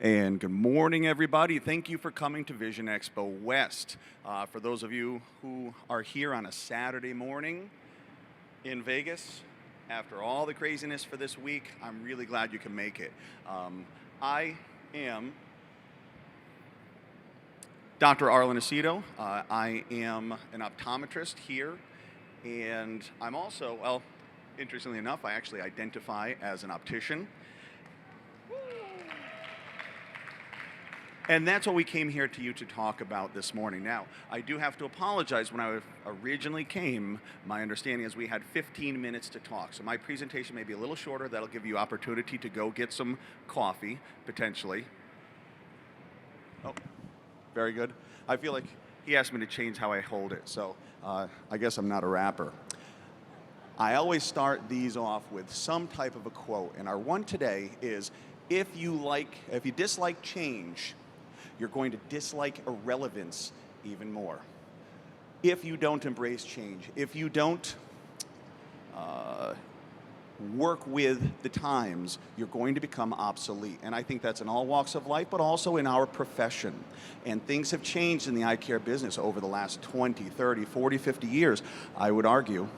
And good morning, everybody. Thank you for coming to Vision Expo West. For those of you who are here on a Saturday morning in Vegas, after all the craziness for this week, I'm really glad you can make it. I am Dr. Arlen Aceto. I am an optometrist here, and I'm also, well, interestingly enough, I actually identify as an optician. And that's what we came here to you to talk about this morning. Now, I do have to apologize. When I originally came, my understanding is we had 15 minutes to talk. So my presentation may be a little shorter. That'll give you opportunity to go get some coffee, potentially. Oh, very good. I feel like he asked me to change how I hold it, so I guess I'm not a rapper. I always start these off with some type of a quote, and our one today is, if you dislike change, you're going to dislike irrelevance even more. If you don't embrace change, if you don't work with the times, you're going to become obsolete. And I think that's in all walks of life, but also in our profession. And things have changed in the eye care business over the last 20, 30, 40, 50 years. I would argue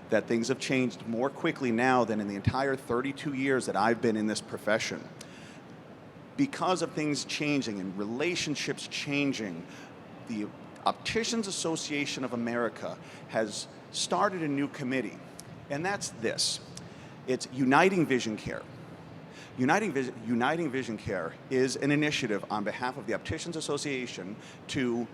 that things have changed more quickly now than in the entire 32 years that I've been in this profession. Because of things changing and relationships changing, the Opticians Association of America has started a new committee, and that's this. It's Uniting Vision Care. Uniting Vision Care is an initiative on behalf of the Opticians Association to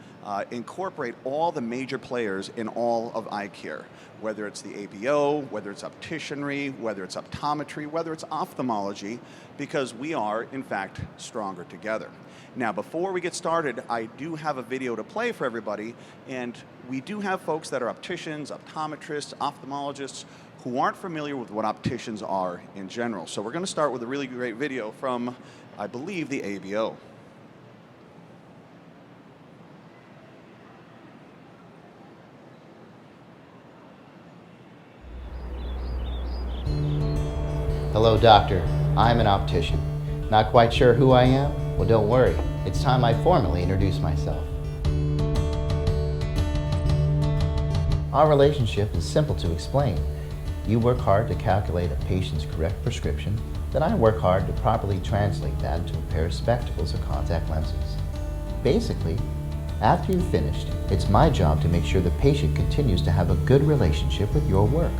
incorporate all the major players in all of eye care, whether it's the ABO, whether it's opticianry, whether it's optometry, whether it's ophthalmology, because we are, in fact, stronger together. Now, before we get started, I do have a video to play for everybody, and we do have folks that are opticians, optometrists, ophthalmologists, who aren't familiar with what opticians are in general. So we're going to start with a really great video from, I believe, the ABO. Hello, doctor. I'm an optician. Not quite sure who I am? Well, don't worry. It's time I formally introduce myself. Our relationship is simple to explain. You work hard to calculate a patient's correct prescription, then I work hard to properly translate that into a pair of spectacles or contact lenses. Basically, after you've finished, it's my job to make sure the patient continues to have a good relationship with your work.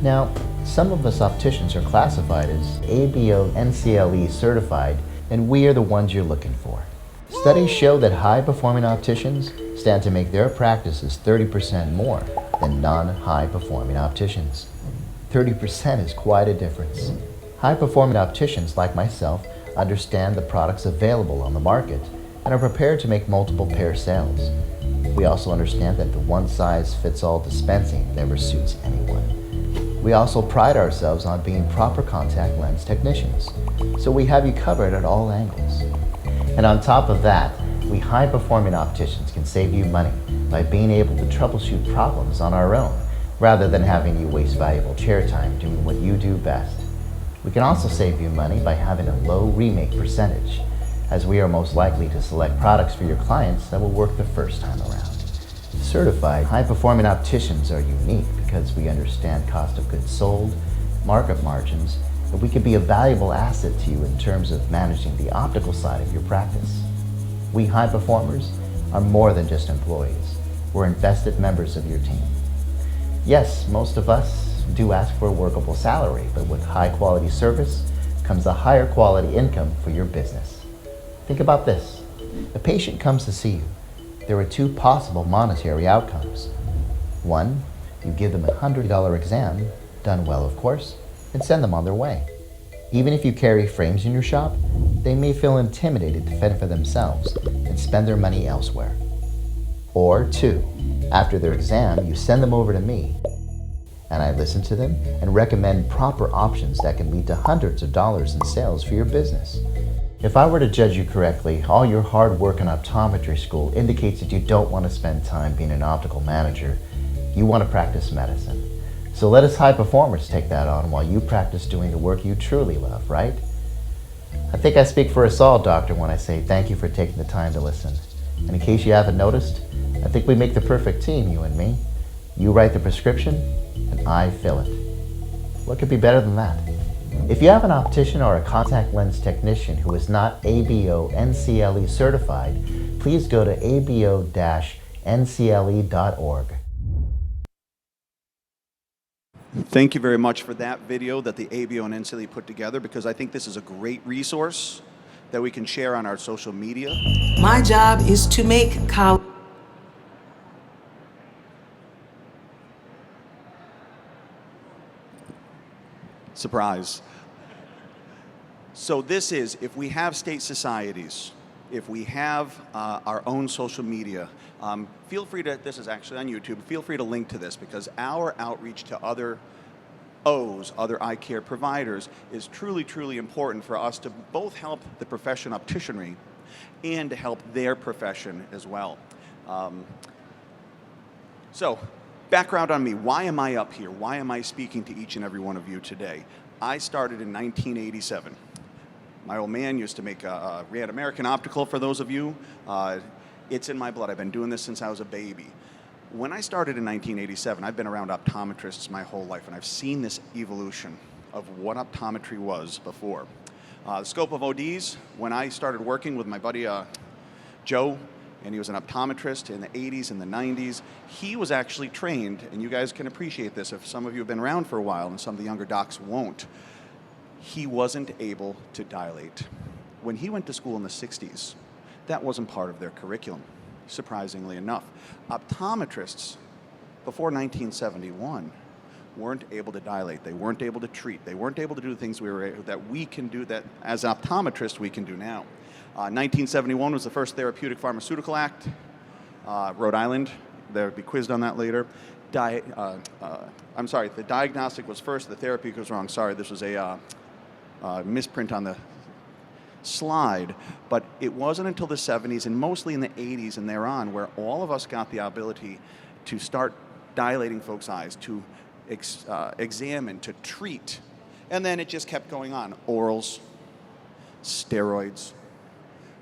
Now, some of us opticians are classified as ABO NCLE certified, and we are the ones you're looking for. Studies show that high-performing opticians stand to make their practices 30% more than non-high-performing opticians. 30% is quite a difference. High-performing opticians like myself understand the products available on the market and are prepared to make multiple pair sales. We also understand that the one-size-fits-all dispensing never suits anyone. We also pride ourselves on being proper contact lens technicians, so we have you covered at all angles. And on top of that, we high-performing opticians can save you money by being able to troubleshoot problems on our own, rather than having you waste valuable chair time doing what you do best. We can also save you money by having a low remake percentage, as we are most likely to select products for your clients that will work the first time around. Certified high-performing opticians are unique because we understand cost of goods sold, markup margins, and we can be a valuable asset to you in terms of managing the optical side of your practice. We high performers are more than just employees. We're invested members of your team. Yes, most of us do ask for a workable salary, but with high-quality service comes a higher quality income for your business. Think about this. A patient comes to see you. There are two possible monetary outcomes. One, you give them a $100 exam, done well of course, and send them on their way. Even if you carry frames in your shop, they may feel intimidated to fend for themselves and spend their money elsewhere. Or two, after their exam, you send them over to me, and I listen to them and recommend proper options that can lead to hundreds of dollars in sales for your business. If I were to judge you correctly, all your hard work in optometry school indicates that you don't want to spend time being an optical manager. You want to practice medicine. So let us high performers take that on while you practice doing the work you truly love, right? I think I speak for us all, Doctor, when I say thank you for taking the time to listen. And in case you haven't noticed, I think we make the perfect team, you and me. You write the prescription, and I fill it. What could be better than that? If you have an optician or a contact lens technician who is not ABO NCLE certified, please go to abo-ncle.org. Thank you very much for that video that the ABO and NCLE put together, because I think this is a great resource that we can share on our social media. My job is to make college. Surprise. So this is, if we have state societies, if we have our own social media, feel free to, this is actually on YouTube, feel free to link to this, because our outreach to other O's, other eye care providers, is truly, truly important for us to both help the profession opticianry and to help their profession as well. So, background on me. Why am I up here? Why am I speaking to each and every one of you today? I started in 1987. My old man used to ran American Optical, for those of you. It's in my blood. I've been doing this since I was a baby. When I started in 1987, I've been around optometrists my whole life, and I've seen this evolution of what optometry was before. The scope of ODs, when I started working with my buddy Joe, and he was an optometrist in the 80s and the 90s, he was actually trained, and you guys can appreciate this if some of you have been around for a while and some of the younger docs won't. He wasn't able to dilate. When he went to school in the 60s, that wasn't part of their curriculum, surprisingly enough. Optometrists, before 1971, weren't able to dilate. They weren't able to treat. They weren't able to do the things that we can do, that as optometrists we can do now. 1971 was the first Therapeutic Pharmaceutical Act. Rhode Island, they'll be quizzed on that later. I'm sorry, the diagnostic was first, the therapeutic was wrong. Sorry, this was a misprint on the slide. But it wasn't until the 70s and mostly in the 80s and thereon where all of us got the ability to start dilating folks' eyes, to examine, to treat. And then it just kept going on. Orals, steroids,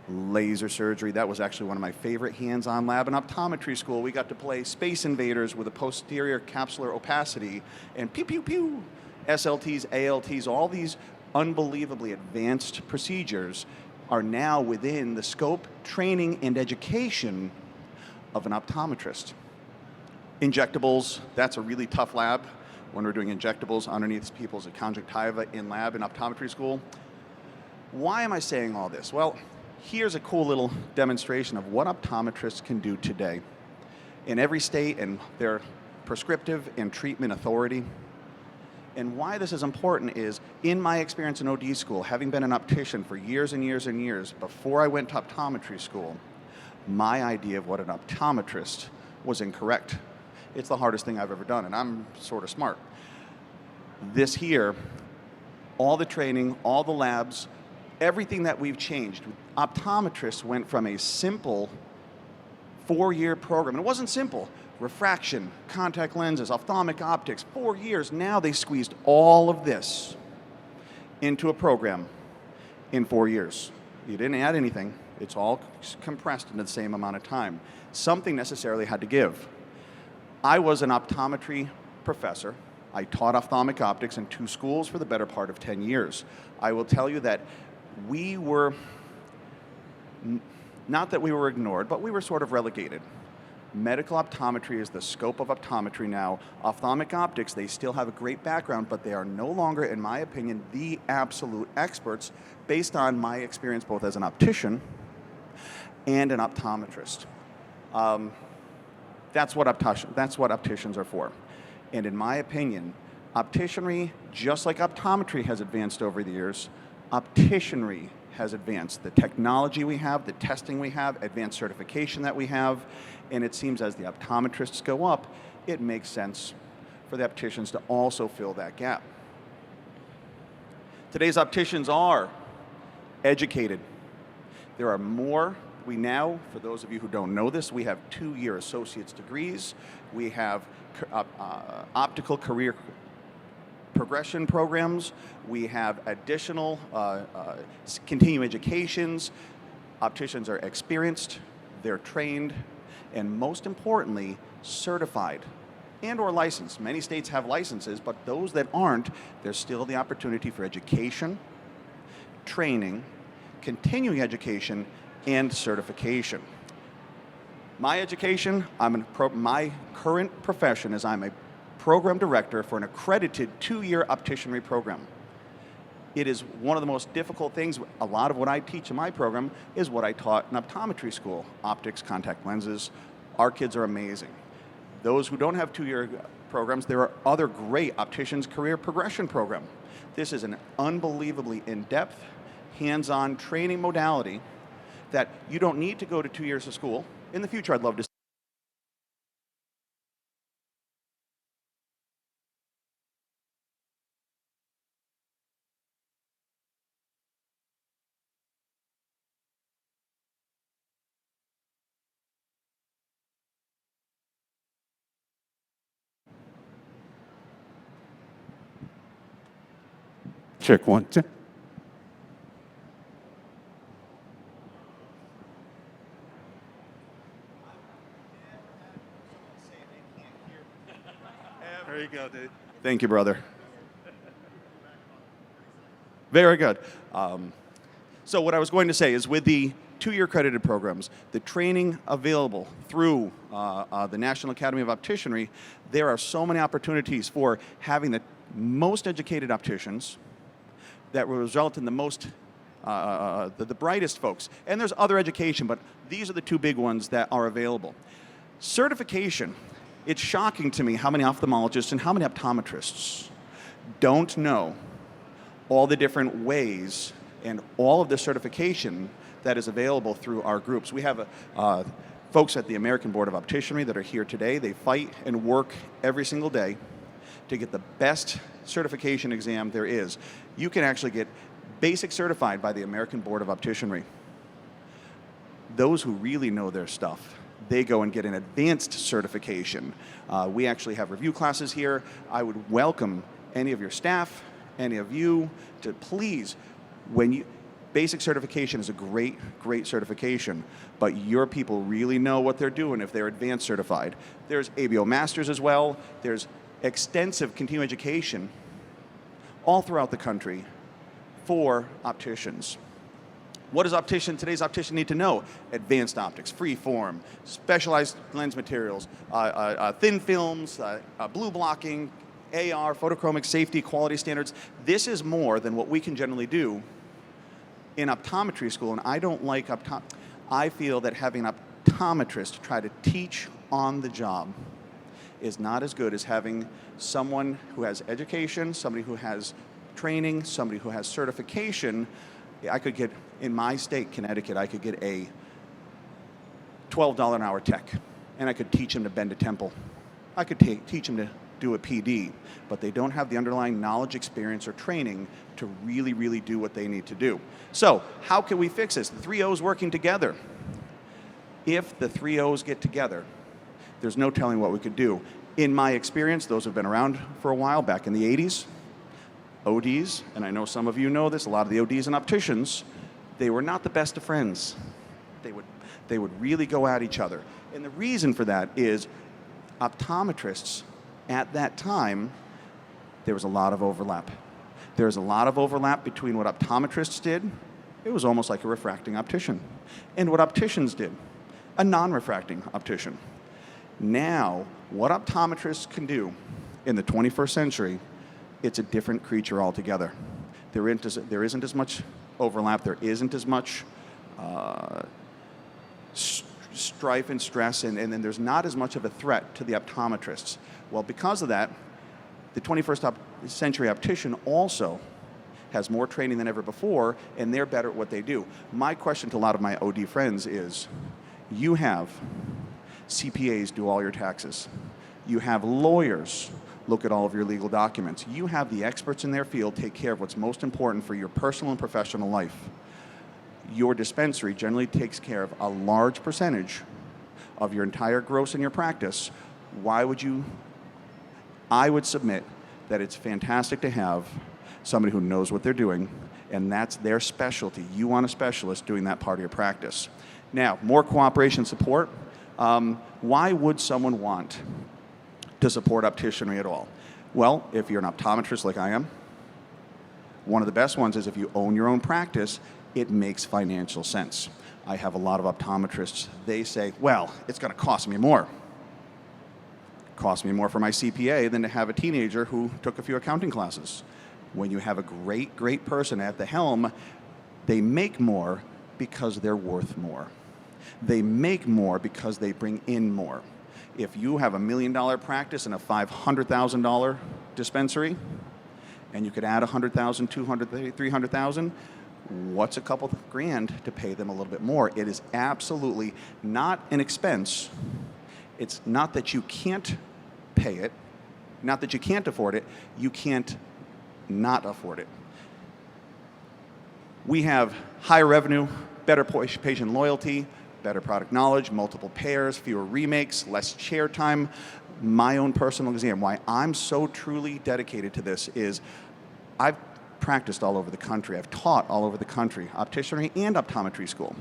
laser surgery. That was actually one of my favorite hands-on lab in optometry school. We got to play Space Invaders with a posterior capsular opacity and pew, pew, pew. SLTs, ALTs, all these unbelievably advanced procedures are now within the scope, training, and education of an optometrist. Injectables, that's a really tough lab when we're doing injectables underneath people's conjunctiva in lab in optometry school. Why am I saying all this? Well, here's a cool little demonstration of what optometrists can do today. In every state and their prescriptive and treatment authority. And why this is important is, in my experience in OD school, having been an optician for years and years and years, before I went to optometry school, my idea of what an optometrist was incorrect. It's the hardest thing I've ever done, and I'm sort of smart. This here, all the training, all the labs, everything that we've changed. Optometrists went from a simple 4-year program, and it wasn't simple. Refraction, contact lenses, ophthalmic optics, 4 years. Now they squeezed all of this into a program in 4 years. You didn't add anything. It's all compressed into the same amount of time. Something necessarily had to give. I was an optometry professor. I taught ophthalmic optics in 2 schools for the better part of 10 years. I will tell you that we were, not that we were ignored, but we were sort of relegated. Medical optometry is the scope of optometry now. Ophthalmic optics, they still have a great background, but they are no longer, in my opinion, the absolute experts based on my experience both as an optician and an optometrist. That's what opticians are for. And in my opinion, opticianry, just like optometry has advanced over the years, opticianry has advanced. The technology we have, the testing we have, advanced certification that we have, and it seems as the optometrists go up, it makes sense for the opticians to also fill that gap. Today's opticians are educated. There are more. We now, for those of you who don't know this, we have 2-year associate's degrees. We have optical career progression programs. We have additional continuing educations. Opticians are experienced, they're trained, and most importantly, certified and or licensed. Many states have licenses, but those that aren't, there's still the opportunity for education, training, continuing education, and certification. My education, my current profession is I'm a program director for an accredited 2-year opticianry program. It is one of the most difficult things. A lot of what I teach in my program is what I taught in optometry school. Optics, contact lenses. Our kids are amazing. Those who don't have 2-year programs, there are other great opticians career progression program. This is an unbelievably in-depth, hands-on training modality that you don't need to go to 2 years of school. In the future, I'd love to Check 1, 2. There you go, dude. Thank you, brother. Very good. So what I was going to say is with the 2-year accredited programs, the training available through the National Academy of Opticianry, there are so many opportunities for having the most educated opticians that will result in the most, the brightest folks. And there's other education, but these are the 2 big ones that are available. Certification. It's shocking to me how many ophthalmologists and how many optometrists don't know all the different ways and all of the certification that is available through our groups. We have folks at the American Board of Opticianry that are here today. They fight and work every single day to get the best certification exam there is. You can actually get basic certified by the American Board of Opticianry. Those who really know their stuff, they go and get an advanced certification. We actually have review classes here. I would welcome any of your staff, any of you, to please, basic certification is a great, great certification, but your people really know what they're doing if they're advanced certified. There's ABO Masters as well. There's extensive continuing education all throughout the country for opticians. What does today's optician need to know? Advanced optics, free form, specialized lens materials, thin films, blue blocking, AR, photochromic safety, quality standards. This is more than what we can generally do in optometry school, and I don't like I feel that having an optometrist try to teach on the job is not as good as having someone who has education, somebody who has training, somebody who has certification. I could get, in my state, Connecticut, I could get a $12 an hour tech, and I could teach him to bend a temple. I could teach him to do a PD, but they don't have the underlying knowledge, experience, or training to really, really do what they need to do. So how can we fix this? The 3 O's working together. If the 3 O's get together, there's no telling what we could do. In my experience, those have been around for a while, back in the 80s, ODs, and I know some of you know this, a lot of the ODs and opticians, they were not the best of friends. They would really go at each other. And the reason for that is optometrists at that time, there was a lot of overlap. There was a lot of overlap between what optometrists did. It was almost like a refracting optician. And what opticians did, a non-refracting optician. Now, what optometrists can do in the 21st century, it's a different creature altogether. There isn't as much overlap. There isn't as much strife and stress, and then there's not as much of a threat to the optometrists. Well, because of that, the 21st century optician also has more training than ever before, and they're better at what they do. My question to a lot of my OD friends is, you have CPAs do all your taxes. You have lawyers look at all of your legal documents. You have the experts in their field take care of what's most important for your personal and professional life. Your dispensary generally takes care of a large percentage of your entire gross in your practice. Why would you? I would submit that it's fantastic to have somebody who knows what they're doing, and that's their specialty. You want a specialist doing that part of your practice. Now, more cooperation support. Why would someone want to support opticianry at all? Well, if you're an optometrist like I am, one of the best ones is if you own your own practice, it makes financial sense. I have a lot of optometrists. They say, well, it's going to cost me more. Cost me more for my CPA than to have a teenager who took a few accounting classes. When you have a great, great person at the helm, they make more because they're worth more. They make more because they bring in more. If you have $1 million practice and a $500,000 dispensary, and you could add $100,000, $200,000, $300,000, what's a couple grand to pay them a little bit more? It is absolutely not an expense. It's not that you can't pay it, not that you can't afford it, you can't not afford it. We have higher revenue, better patient loyalty, better product knowledge, multiple pairs, fewer remakes, less chair time. My own personal exam, why I'm so truly dedicated to this is I've practiced all over the country. I've taught all over the country, opticianry and optometry school.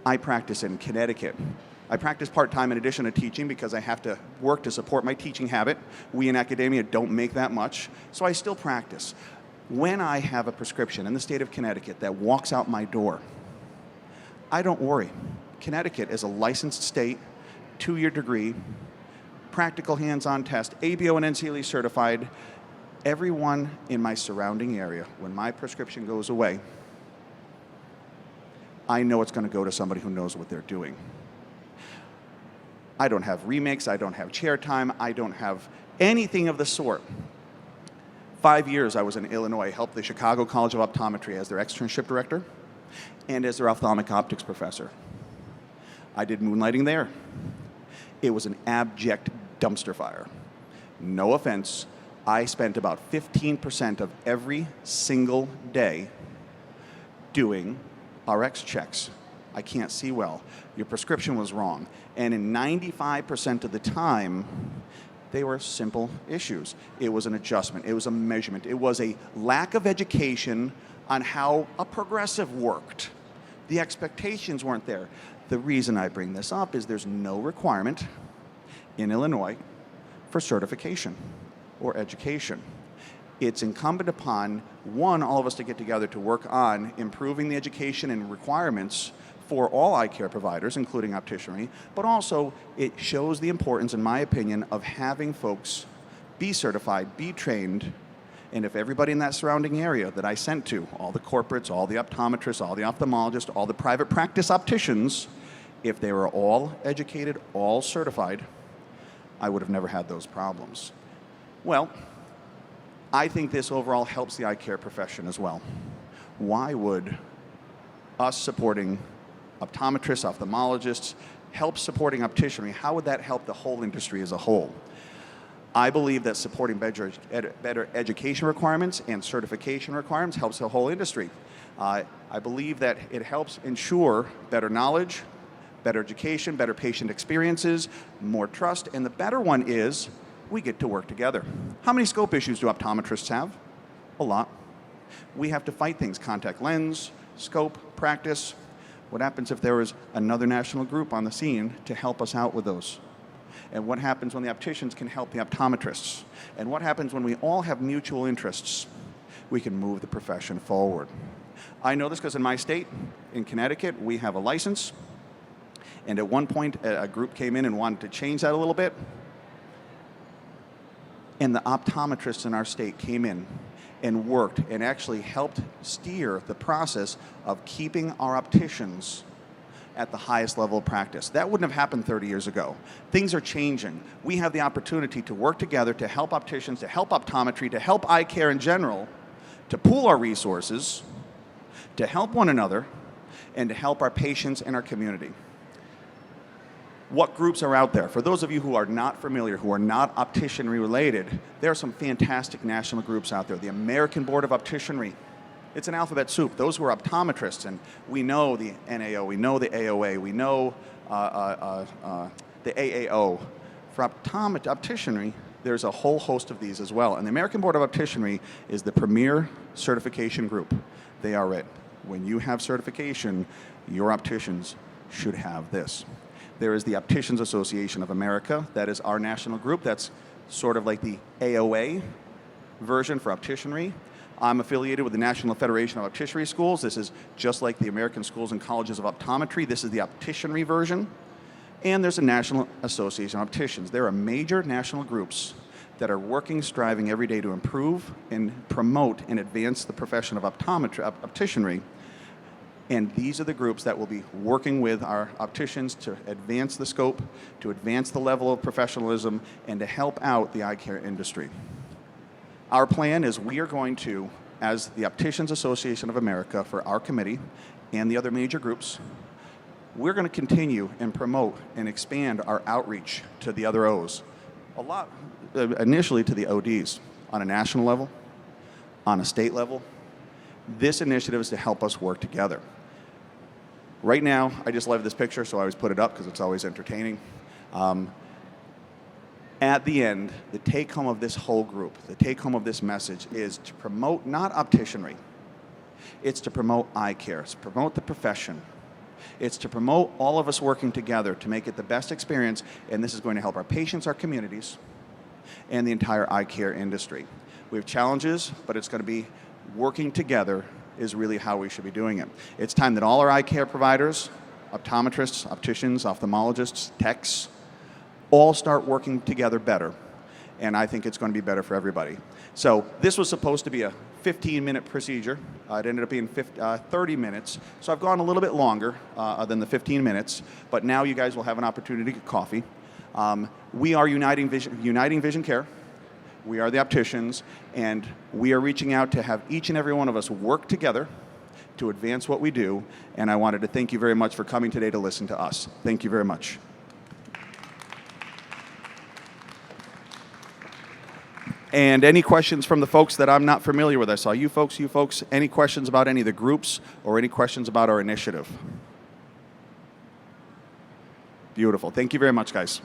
I practice in Connecticut. I practice part-time in addition to teaching because I have to work to support my teaching habit. We in academia don't make that much, so I still practice. When I have a prescription in the state of Connecticut that walks out my door, I don't worry. Connecticut is a licensed state, 2-year degree, practical hands-on test, ABO and NCLE certified. Everyone in my surrounding area, when my prescription goes away, I know it's going to go to somebody who knows what they're doing. I don't have remakes, I don't have chair time, I don't have anything of the sort. 5 years I was in Illinois, helped the Chicago College of Optometry as their externship director and as their ophthalmic optics professor. I did moonlighting there. It was an abject dumpster fire. No offense, I spent about 15% of every single day doing RX checks. I can't see well. Your prescription was wrong. And in 95% of the time, they were simple issues. It was an adjustment. It was a measurement. It was a lack of education on how a progressive worked. The expectations weren't there. The reason I bring this up is there's no requirement in Illinois for certification or education. It's incumbent upon, one, all of us to get together to work on improving the education and requirements for all eye care providers, including opticianry, but also it shows the importance, in my opinion, of having folks be certified, be trained, and if everybody in that surrounding area that I sent to, all the corporates, all the optometrists, all the ophthalmologists, all the private practice opticians, if they were all educated, all certified, I would have never had those problems. Well, I think this overall helps the eye care profession as well. Why would us supporting optometrists, ophthalmologists, help supporting opticianry? How would that help the whole industry as a whole? I believe that supporting better education requirements and certification requirements helps the whole industry. I believe that it helps ensure better knowledge, better education, better patient experiences, more trust, and the better one is we get to work together. How many scope issues do optometrists have? A lot. We have to fight things, contact lens, scope, practice. What happens if there was another national group on the scene to help us out with those? And what happens when the opticians can help the optometrists? And what happens when we all have mutual interests? We can move the profession forward. I know this because in my state, in Connecticut, we have a license. And at one point, a group came in and wanted to change that a little bit. And the optometrists in our state came in and worked and actually helped steer the process of keeping our opticians at the highest level of practice. That wouldn't have happened 30 years ago. Things are changing. We have the opportunity to work together to help opticians, to help optometry, to help eye care in general, to pool our resources, to help one another, and to help our patients and our community. What groups are out there? For those of you who are not familiar, who are not opticianry related, there are some fantastic national groups out there. The American Board of Opticianry. It's an alphabet soup. Those who are optometrists, and we know the NAO, we know the AOA, we know the AAO. For opticianry, There's a whole host of these as well. And the American Board of Opticianry is the premier certification group. They are it. When you have certification, your opticians should have this. There is the Opticians Association of America. That is our national group. That's sort of like the AOA version for opticianry. I'm affiliated with the National Federation of Opticianry Schools. This is just like the American Schools and Colleges of Optometry. This is the opticianry version. And there's a National Association of Opticians. There are major national groups that are working, striving every day to improve and promote and advance the profession of opticianry. And these are the groups that will be working with our opticians to advance the scope, to advance the level of professionalism, and to help out the eye care industry. Our plan is we are going to, as the Opticians Association of America for our committee and the other major groups, we're going to continue and promote and expand our outreach to the other O's. A lot, initially to the ODs, on a national level, on a state level. This initiative is to help us work together. Right now, I just love this picture, so I always put it up because it's always entertaining. At the end, the take-home of this whole group, the take-home of this message is to promote not opticianry. It's to promote eye care. It's to promote the profession. It's to promote all of us working together to make it the best experience, and this is going to help our patients, our communities, and the entire eye care industry. We have challenges, but it's going to be working together is really how we should be doing it. It's time that all our eye care providers, optometrists, opticians, ophthalmologists, techs, all start working together better, and I think it's going to be better for everybody. So this was supposed to be a 15-minute procedure. It ended up being 30 minutes, so I've gone a little bit longer than the 15 minutes, but now you guys will have an opportunity to get coffee. We are Uniting Vision Care. We are the opticians, and we are reaching out to have each and every one of us work together to advance what we do, and I wanted to thank you very much for coming today to listen to us. Thank you very much. And any questions from the folks that I'm not familiar with? I saw you folks. Any questions about any of the groups or any questions about our initiative? Beautiful. Thank you very much, guys.